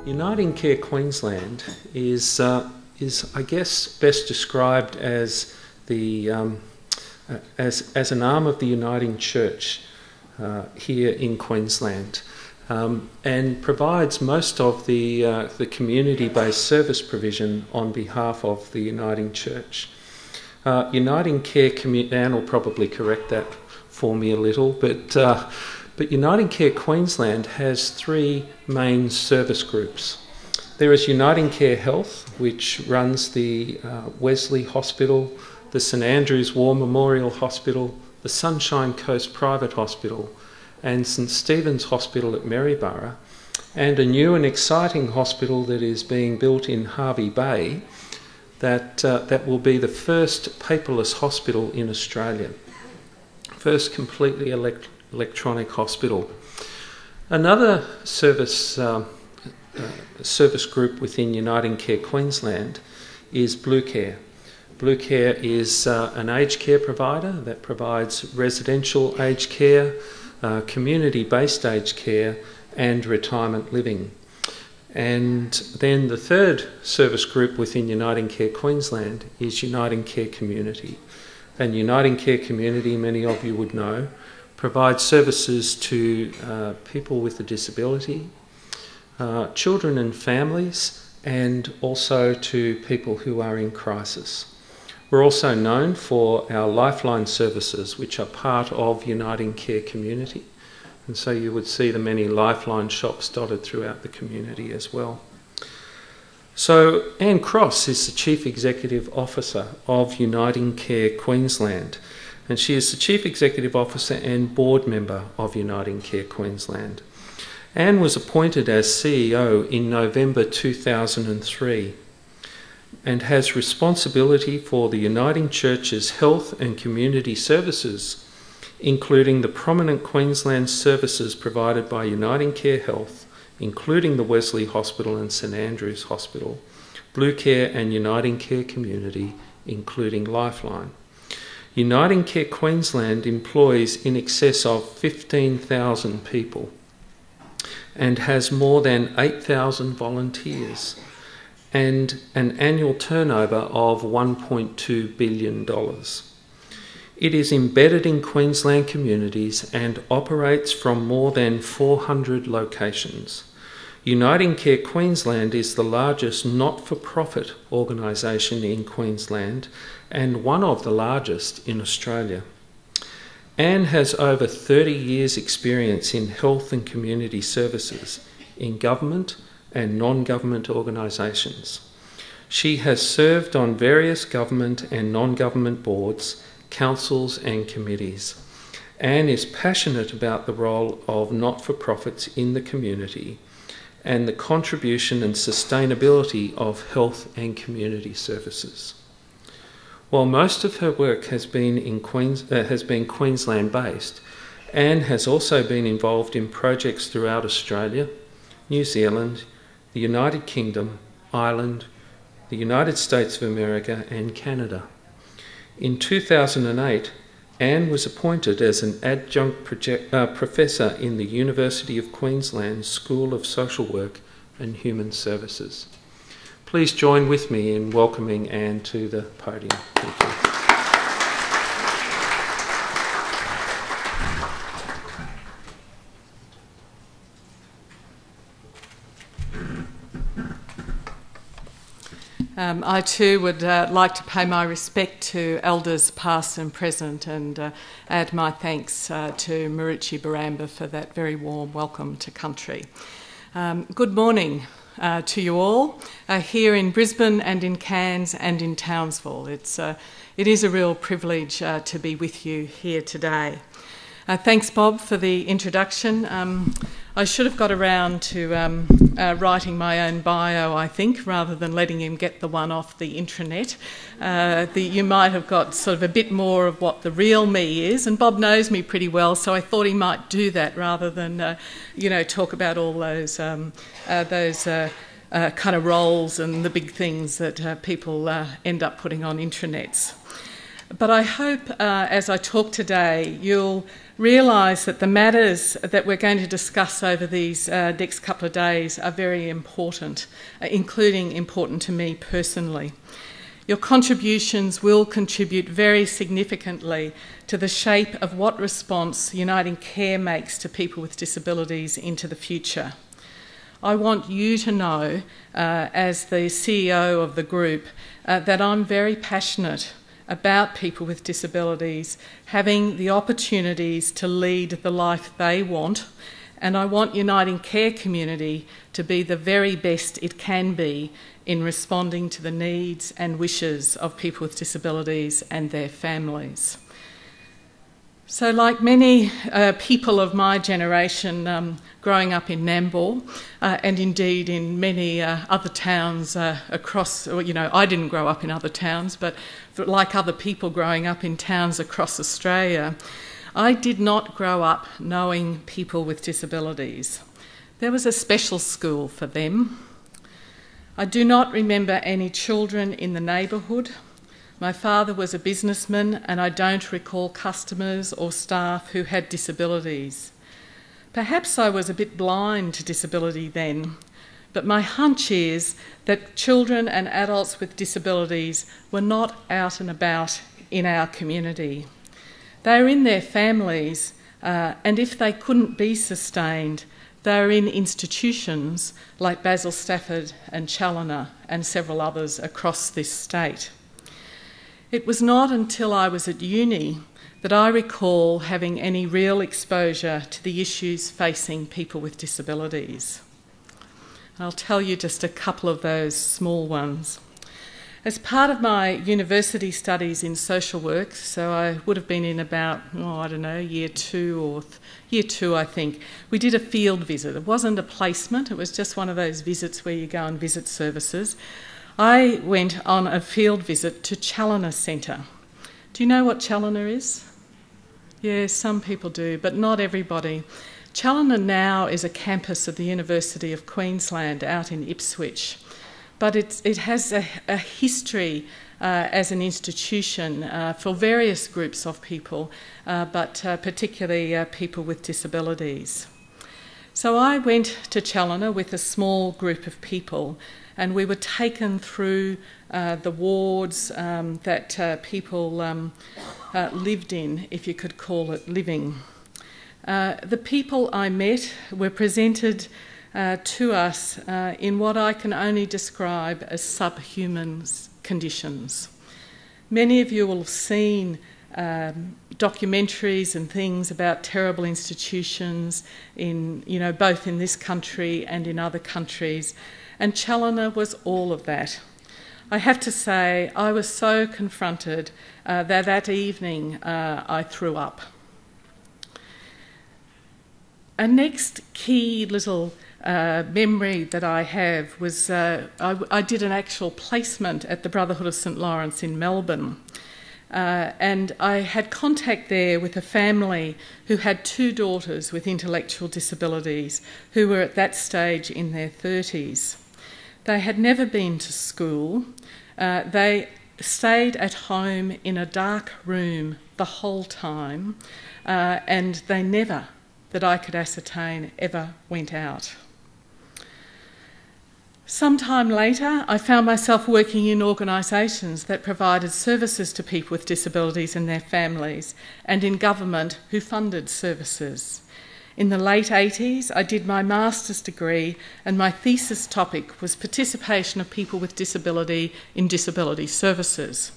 UnitingCare Queensland is I guess best described as the as an arm of the Uniting Church here in Queensland, and provides most of the community-based service provision on behalf of the Uniting Church. UnitingCare Community, Anne will probably correct that for me a little, but UnitingCare Queensland has three main service groups. There is UnitingCare Health, which runs the Wesley Hospital, the St Andrews War Memorial Hospital, the Sunshine Coast Private Hospital, and St Stephen's Hospital at Maryborough, and a new and exciting hospital that is being built in Hervey Bay that will be the first paperless hospital in Australia. First completely electronic hospital. Another service group within UnitingCare Queensland is Blue Care. Blue Care is an aged care provider that provides residential aged care, community-based aged care, and retirement living. And then the third service group within UnitingCare Queensland is UnitingCare Community. And UnitingCare Community, many of you would know, provides services to people with a disability, children and families, and also to people who are in crisis. We're also known for our Lifeline services, which are part of UnitingCare Community. And so you would see the many Lifeline shops dotted throughout the community as well. So Anne Cross is the Chief Executive Officer of UnitingCare Queensland, and she is the Chief Executive Officer and Board Member of UnitingCare Queensland. Anne was appointed as CEO in November 2003 and has responsibility for the Uniting Church's health and community services, including the prominent Queensland services provided by UnitingCare Health, including the Wesley Hospital and St Andrews Hospital, Blue Care and UnitingCare Community, including Lifeline. UnitingCare Queensland employs in excess of 15,000 people and has more than 8,000 volunteers and an annual turnover of $1.2 billion. It is embedded in Queensland communities and operates from more than 400 locations. UnitingCare Queensland is the largest not-for-profit organisation in Queensland and one of the largest in Australia. Anne has over 30 years' experience in health and community services in government and non-government organisations. She has served on various government and non-government boards, councils and committees. Anne is passionate about the role of not-for-profits in the community and the contribution and sustainability of health and community services. While most of her work has been Queensland-based, Anne has also been involved in projects throughout Australia, New Zealand, the United Kingdom, Ireland, the United States of America and Canada. In 2008, Anne was appointed as an adjunct professor in the University of Queensland School of Social Work and Human Services. Please join with me in welcoming Anne to the podium. Thank you. I too would like to pay my respect to elders past and present and add my thanks to Marucci Baramba for that very warm welcome to country. Good morning to you all here in Brisbane and in Cairns and in Townsville. It is a real privilege to be with you here today. Thanks, Bob, for the introduction. I should have got around to writing my own bio, I think, rather than letting him get the one off the intranet. You might have got sort of a bit more of what the real me is, and Bob knows me pretty well, so I thought he might do that rather than, talk about all those kind of roles and the big things that people end up putting on intranets. But I hope as I talk today, you'll realise that the matters that we're going to discuss over these next couple of days are very important, including important to me personally. Your contributions will contribute very significantly to the shape of what response UnitingCare makes to people with disabilities into the future. I want you to know, as the CEO of the group, that I'm very passionate about people with disabilities having the opportunities to lead the life they want, and I want UnitingCare Community to be the very best it can be in responding to the needs and wishes of people with disabilities and their families. So like many people of my generation growing up in Nambour, and indeed in many other towns across, I didn't grow up in other towns, but like other people growing up in towns across Australia, I did not grow up knowing people with disabilities. There was a special school for them. I do not remember any children in the neighbourhood. My father was a businessman, and I don't recall customers or staff who had disabilities. Perhaps I was a bit blind to disability then, but my hunch is that children and adults with disabilities were not out and about in our community. They were in their families, and if they couldn't be sustained, they were in institutions like Basil Stafford and Challoner and several others across this state. It was not until I was at uni that I recall having any real exposure to the issues facing people with disabilities. I'll tell you just a couple of those small ones. As part of my university studies in social work, so I would have been in about, year two, I think, we did a field visit. It wasn't a placement, it was just one of those visits where you go and visit services. I went on a field visit to Challoner Centre. Do you know what Challoner is? Yes, some people do, but not everybody. Challoner now is a campus of the University of Queensland out in Ipswich, but it has a history as an institution for various groups of people, but particularly people with disabilities. So I went to Challoner with a small group of people, and we were taken through the wards that people lived in, if you could call it living. The people I met were presented to us in what I can only describe as subhuman conditions. Many of you will have seen documentaries and things about terrible institutions in, both in this country and in other countries, and Challoner was all of that. I have to say, I was so confronted that evening I threw up. A next key little memory that I have was I did an actual placement at the Brotherhood of St Lawrence in Melbourne. And I had contact there with a family who had two daughters with intellectual disabilities who were at that stage in their 30s. They had never been to school. They stayed at home in a dark room the whole time, and they never, that I could ascertain, ever went out. Sometime later, I found myself working in organisations that provided services to people with disabilities and their families, and in government who funded services. In the late 80s, I did my master's degree, and my thesis topic was participation of people with disability in disability services.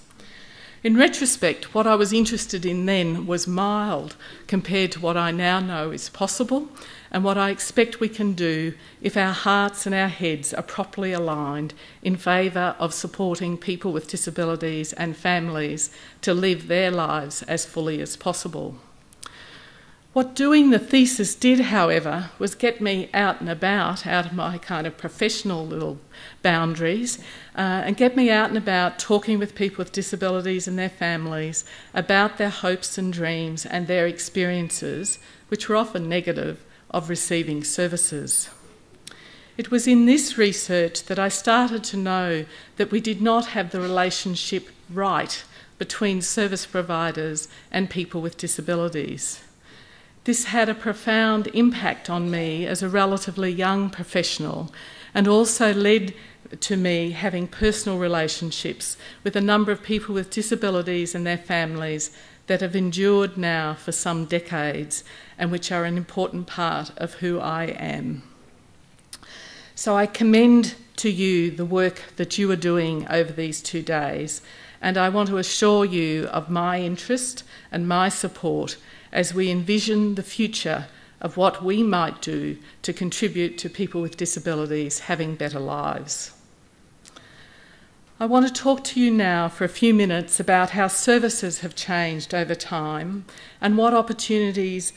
In retrospect, what I was interested in then was mild compared to what I now know is possible, and what I expect we can do if our hearts and our heads are properly aligned in favour of supporting people with disabilities and families to live their lives as fully as possible. What doing the thesis did, however, was get me out and about, out of my kind of professional little boundaries, and get me out and about talking with people with disabilities and their families about their hopes and dreams and their experiences, which were often negative, of receiving services. It was in this research that I started to know that we did not have the relationship right between service providers and people with disabilities. This had a profound impact on me as a relatively young professional, and also led to me having personal relationships with a number of people with disabilities and their families that have endured now for some decades and which are an important part of who I am. So I commend to you the work that you are doing over these 2 days, and I want to assure you of my interest and my support as we envision the future of what we might do to contribute to people with disabilities having better lives. I want to talk to you now for a few minutes about how services have changed over time and what opportunities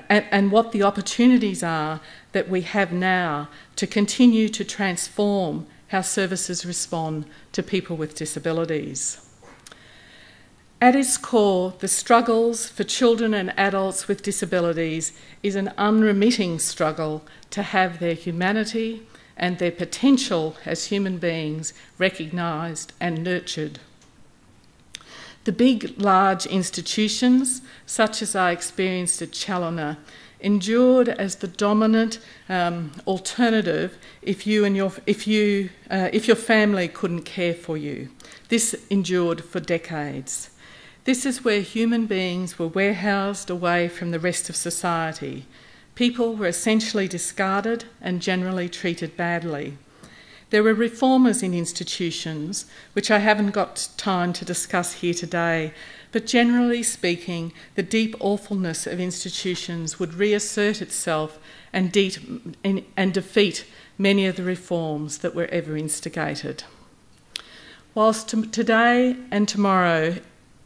and what the opportunities are that we have now to continue to transform how services respond to people with disabilities. At its core, the struggles for children and adults with disabilities is an unremitting struggle to have their humanity and their potential as human beings recognised and nurtured. The big, large institutions, such as I experienced at Challoner, endured as the dominant alternative if your family couldn't care for you. This endured for decades. This is where human beings were warehoused away from the rest of society. People were essentially discarded and generally treated badly. There were reformers in institutions, which I haven't got time to discuss here today, but generally speaking, the deep awfulness of institutions would reassert itself and defeat many of the reforms that were ever instigated. Whilst today and tomorrow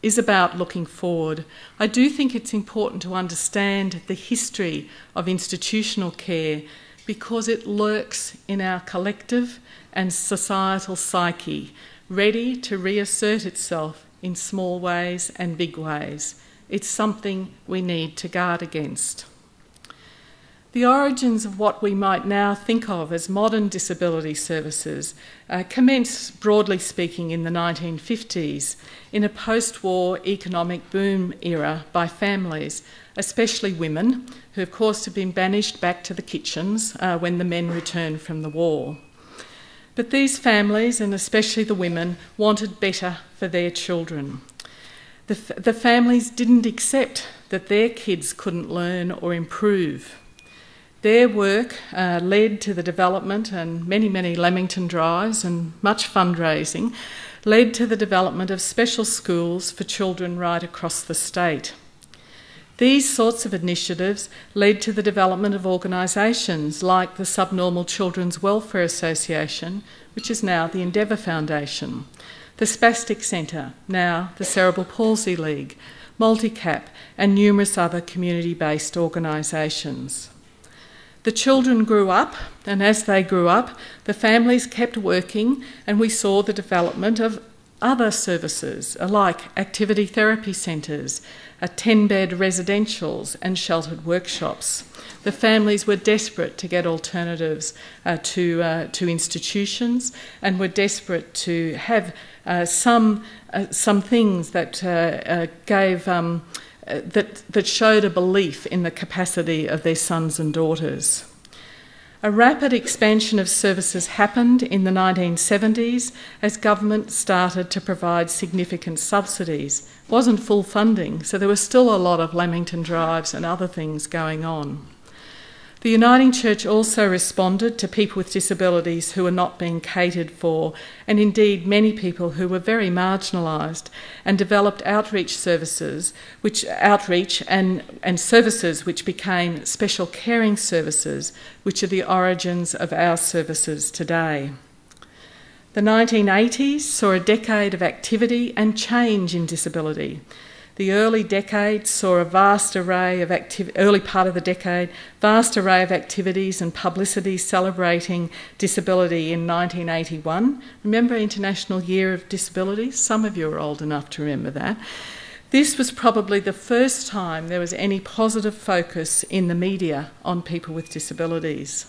is about looking forward, I do think it's important to understand the history of institutional care because it lurks in our collective and societal psyche, ready to reassert itself in small ways and big ways. It's something we need to guard against. The origins of what we might now think of as modern disability services commenced, broadly speaking, in the 1950s in a post-war economic boom era by families, especially women, who of course had been banished back to the kitchens when the men returned from the war. But these families, and especially the women, wanted better for their children. The families didn't accept that their kids couldn't learn or improve. Their work led to the development, and many Lamington drives and much fundraising, led to the development of special schools for children right across the state. These sorts of initiatives led to the development of organisations like the Subnormal Children's Welfare Association, which is now the Endeavour Foundation, the Spastic Centre, now the Cerebral Palsy League, Multicap, and numerous other community-based organisations. The children grew up, and as they grew up, the families kept working, and we saw the development of other services like activity therapy centres, 10-bed residentials and sheltered workshops. The families were desperate to get alternatives to institutions, and were desperate to have some things that gave that showed a belief in the capacity of their sons and daughters. A rapid expansion of services happened in the 1970s as government started to provide significant subsidies. It wasn't full funding, so there was still a lot of Lamington drives and other things going on. The Uniting Church also responded to people with disabilities who were not being catered for, and indeed many people who were very marginalised, and developed outreach services, and services which became special caring services, which are the origins of our services today. The 1980s saw a decade of activity and change in disability. The early decade saw a vast array of activities and publicity celebrating disability in 1981. Remember International Year of Disability? Some of you are old enough to remember that. This was probably the first time there was any positive focus in the media on people with disabilities.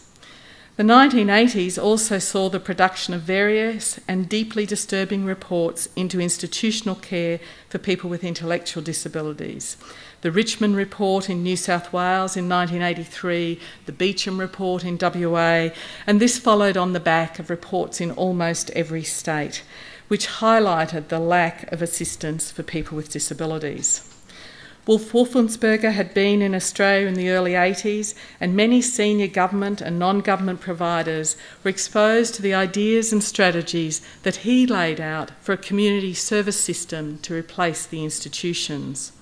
The 1980s also saw the production of various and deeply disturbing reports into institutional care for people with intellectual disabilities. The Richmond Report in New South Wales in 1983, the Beecham Report in WA, and this followed on the back of reports in almost every state, which highlighted the lack of assistance for people with disabilities. Wolf Wolfensberger had been in Australia in the early 80s, and many senior government and non-government providers were exposed to the ideas and strategies that he laid out for a community service system to replace the institutions.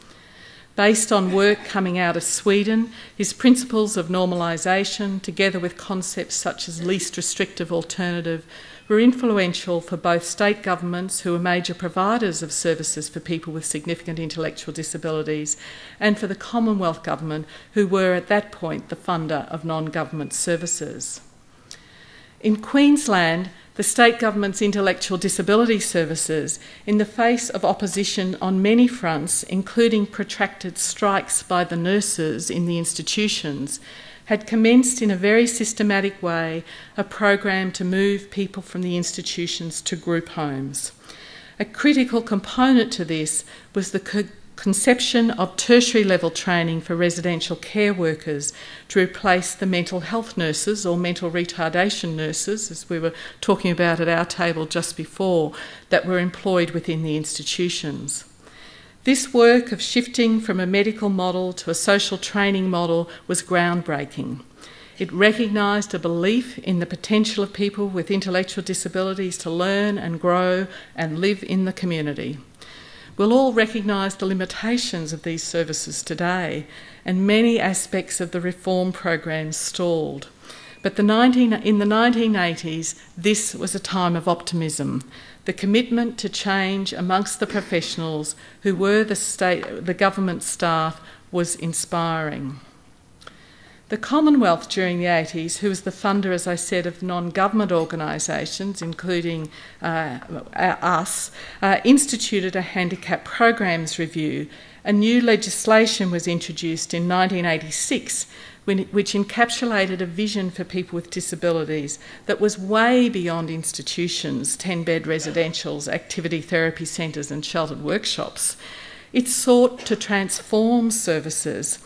Based on work coming out of Sweden, his principles of normalisation, together with concepts such as least restrictive alternative, were influential for both state governments, who were major providers of services for people with significant intellectual disabilities, and for the Commonwealth Government, who were at that point the funder of non-government services. In Queensland, the state government's intellectual disability services, in the face of opposition on many fronts, including protracted strikes by the nurses in the institutions, had commenced in a very systematic way a program to move people from the institutions to group homes. A critical component to this was the conception of tertiary level training for residential care workers to replace the mental health nurses or mental retardation nurses, as we were talking about at our table just before, that were employed within the institutions. This work of shifting from a medical model to a social training model was groundbreaking. It recognised a belief in the potential of people with intellectual disabilities to learn and grow and live in the community. We'll all recognise the limitations of these services today, and many aspects of the reform program stalled. But in the 1980s, this was a time of optimism. The commitment to change amongst the professionals who were the government staff was inspiring. The Commonwealth during the 80s, who was the funder, as I said, of non-government organisations, including us, instituted a handicap programs review. A new legislation was introduced in 1986 which encapsulated a vision for people with disabilities that was way beyond institutions, 10-bed residentials, activity therapy centres and sheltered workshops. It sought to transform services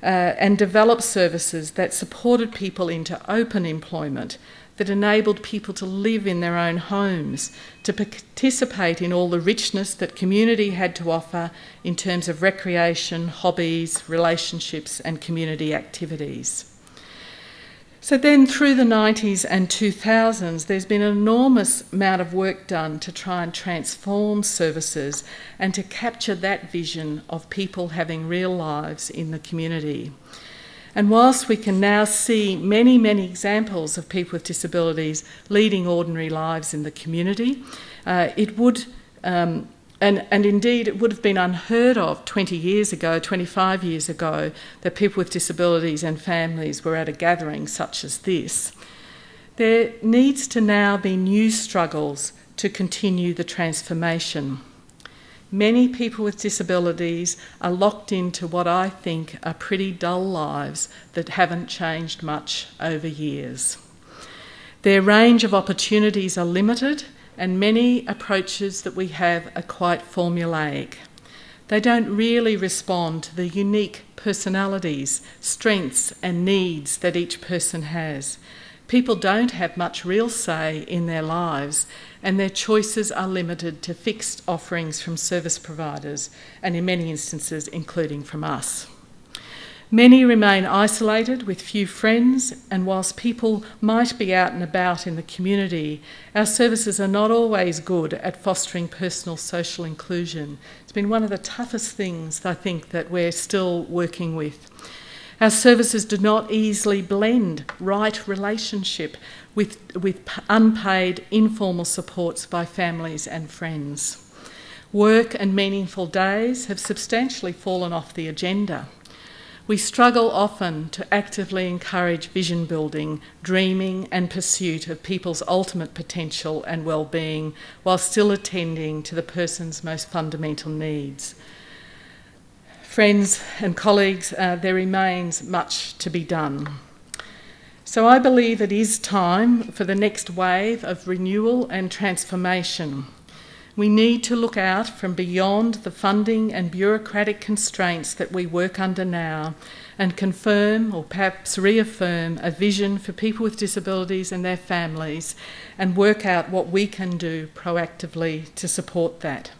and develop services that supported people into open employment, that enabled people to live in their own homes, to participate in all the richness that community had to offer in terms of recreation, hobbies, relationships and community activities. So then through the 90s and 2000s, there's been an enormous amount of work done to try and transform services and to capture that vision of people having real lives in the community. And whilst we can now see many, many examples of people with disabilities leading ordinary lives in the community, it would, and indeed it would have been unheard of 20 years ago, 25 years ago, that people with disabilities and families were at a gathering such as this. There needs to now be new struggles to continue the transformation. Many people with disabilities are locked into what I think are pretty dull lives that haven't changed much over years. Their range of opportunities are limited, and many approaches that we have are quite formulaic. They don't really respond to the unique personalities, strengths and needs that each person has. People don't have much real say in their lives, and their choices are limited to fixed offerings from service providers, and in many instances, including from us. Many remain isolated with few friends, and whilst people might be out and about in the community, our services are not always good at fostering personal social inclusion. It's been one of the toughest things, I think, that we're still working with. Our services do not easily blend right relationship with unpaid informal supports by families and friends. Work and meaningful days have substantially fallen off the agenda. We struggle often to actively encourage vision building, dreaming and pursuit of people's ultimate potential and well-being while still attending to the person's most fundamental needs. Friends and colleagues, there remains much to be done. So I believe it is time for the next wave of renewal and transformation. We need to look out from beyond the funding and bureaucratic constraints that we work under now and confirm or perhaps reaffirm a vision for people with disabilities and their families and work out what we can do proactively to support that.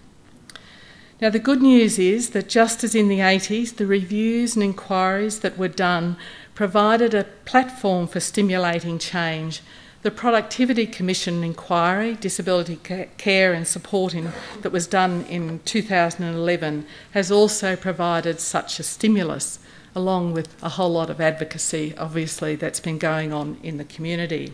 Now, the good news is that just as in the 80s, the reviews and inquiries that were done provided a platform for stimulating change, the Productivity Commission inquiry, disability care and support that was done in 2011, has also provided such a stimulus, along with a whole lot of advocacy, obviously, that's been going on in the community.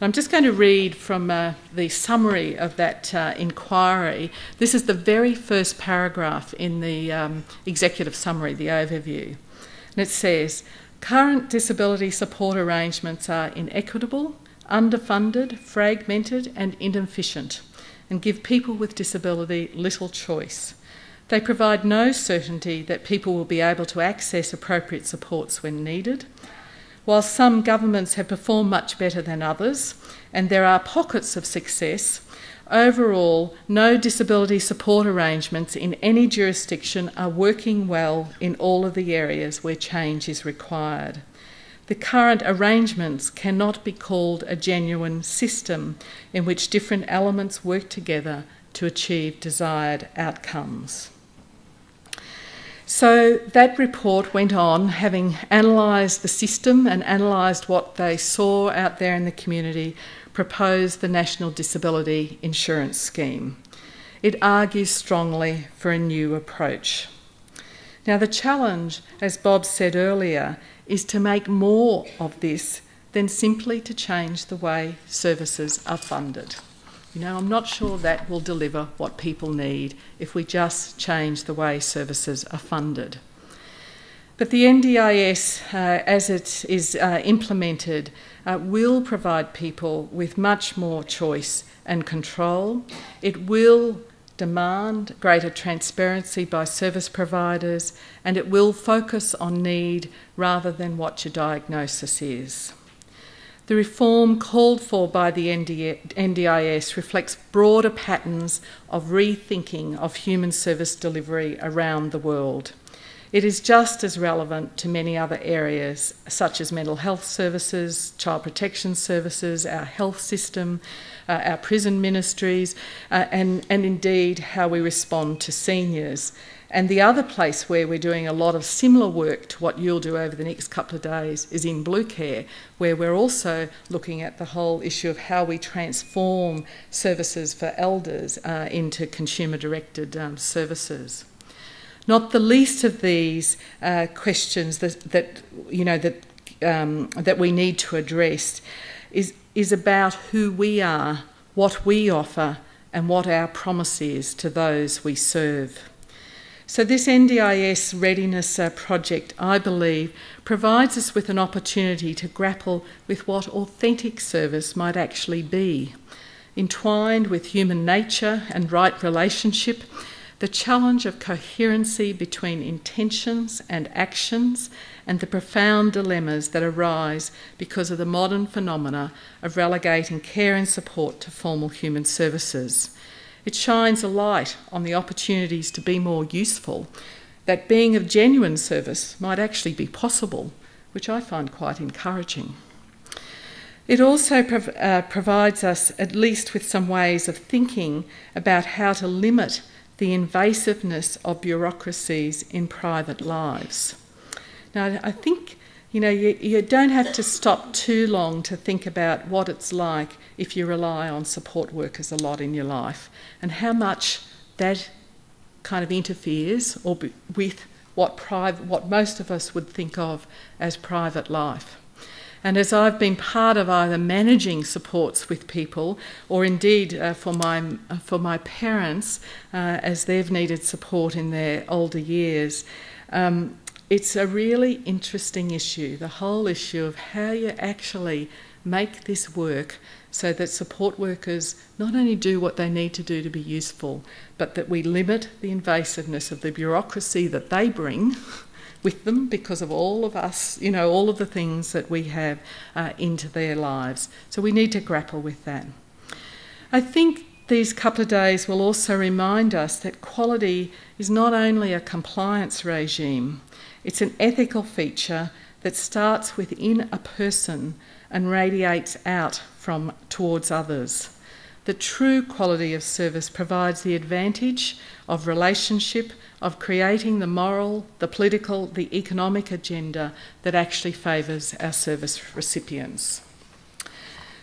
I'm just going to read from the summary of that inquiry. This is the very first paragraph in the executive summary, the overview. And it says, current disability support arrangements are inequitable, underfunded, fragmented and inefficient, and give people with disability little choice. They provide no certainty that people will be able to access appropriate supports when needed. While some governments have performed much better than others, and there are pockets of success, overall, no disability support arrangements in any jurisdiction are working well in all of the areas where change is required. The current arrangements cannot be called a genuine system in which different elements work together to achieve desired outcomes. So that report went on, having analysed the system and analysed what they saw out there in the community, proposed the National Disability Insurance Scheme. It argues strongly for a new approach. Now, the challenge, as Bob said earlier, is to make more of this than simply to change the way services are funded. You know, I'm not sure that will deliver what people need if we just change the way services are funded. But the NDIS, as it is implemented, will provide people with much more choice and control. It will demand greater transparency by service providers, and it will focus on need rather than what your diagnosis is. The reform called for by the NDIS reflects broader patterns of rethinking of human service delivery around the world. It is just as relevant to many other areas, such as mental health services, child protection services, our health system, our prison ministries, and indeed how we respond to seniors. And the other place where we're doing a lot of similar work to what you'll do over the next couple of days is in Blue Care, where we're also looking at the whole issue of how we transform services for elders into consumer-directed services. Not the least of these questions that we need to address is about who we are, what we offer, and what our promise is to those we serve. So this NDIS readiness project, I believe, provides us with an opportunity to grapple with what authentic service might actually be. Entwined with human nature and right relationship, the challenge of coherency between intentions and actions, and the profound dilemmas that arise because of the modern phenomena of relegating care and support to formal human services. It shines a light on the opportunities to be more useful, that being of genuine service might actually be possible, which I find quite encouraging. It also provides us at least with some ways of thinking about how to limit the invasiveness of bureaucracies in private lives. Now, I think you don't have to stop too long to think about what it's like if you rely on support workers a lot in your life and how much that kind of interferes with what most of us would think of as private life. And as I've been part of either managing supports with people or indeed for my parents as they've needed support in their older years, it's a really interesting issue, the whole issue of how you actually make this work so that support workers not only do what they need to do to be useful, but that we limit the invasiveness of the bureaucracy that they bring with them because of all of us, you know, all of the things that we have into their lives. So we need to grapple with that. I think these couple of days will also remind us that quality is not only a compliance regime, it's an ethical feature that starts within a person and radiates out towards others. The true quality of service provides the advantage of relationship, of creating the moral, the political, the economic agenda that actually favours our service recipients.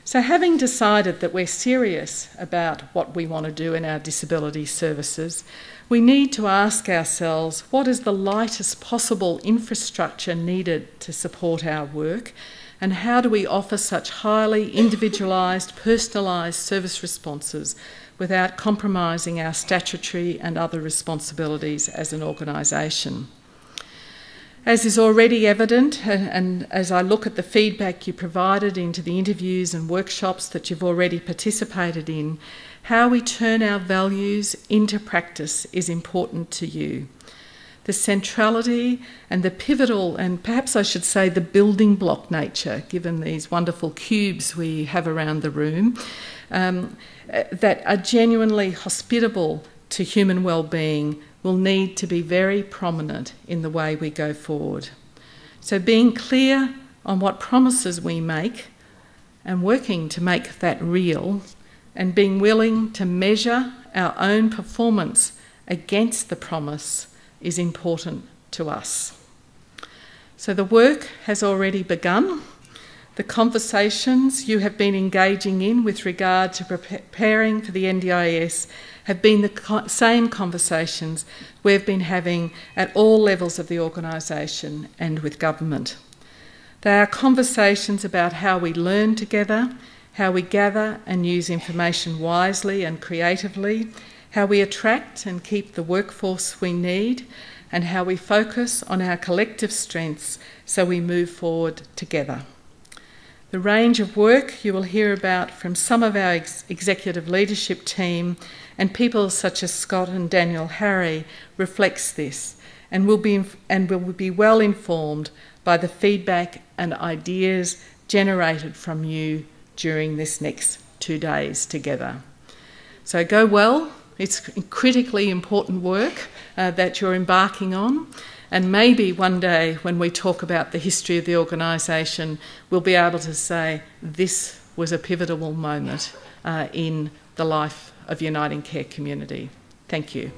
So having decided that we're serious about what we want to do in our disability services, we need to ask ourselves, what is the lightest possible infrastructure needed to support our work, and how do we offer such highly individualised, personalised service responses without compromising our statutory and other responsibilities as an organisation? As is already evident, and as I look at the feedback you provided into the interviews and workshops that you've already participated in, how we turn our values into practice is important to you. The centrality and the pivotal, and perhaps I should say the building block nature, given these wonderful cubes we have around the room, that are genuinely hospitable to human well-being will need to be very prominent in the way we go forward. So being clear on what promises we make and working to make that real, and being willing to measure our own performance against the promise is important to us. So the work has already begun. The conversations you have been engaging in with regard to preparing for the NDIS have been the same conversations we've been having at all levels of the organisation and with government. They are conversations about how we learn together, how we gather and use information wisely and creatively, how we attract and keep the workforce we need, and how we focus on our collective strengths so we move forward together. The range of work you will hear about from some of our executive leadership team and people such as Scott and Daniel Harry reflects this, and will be well informed by the feedback and ideas generated from you during this next 2 days together. So go well. It's critically important work that you're embarking on, and maybe one day when we talk about the history of the organisation, we'll be able to say this was a pivotal moment in the life of UnitingCare Community. Thank you.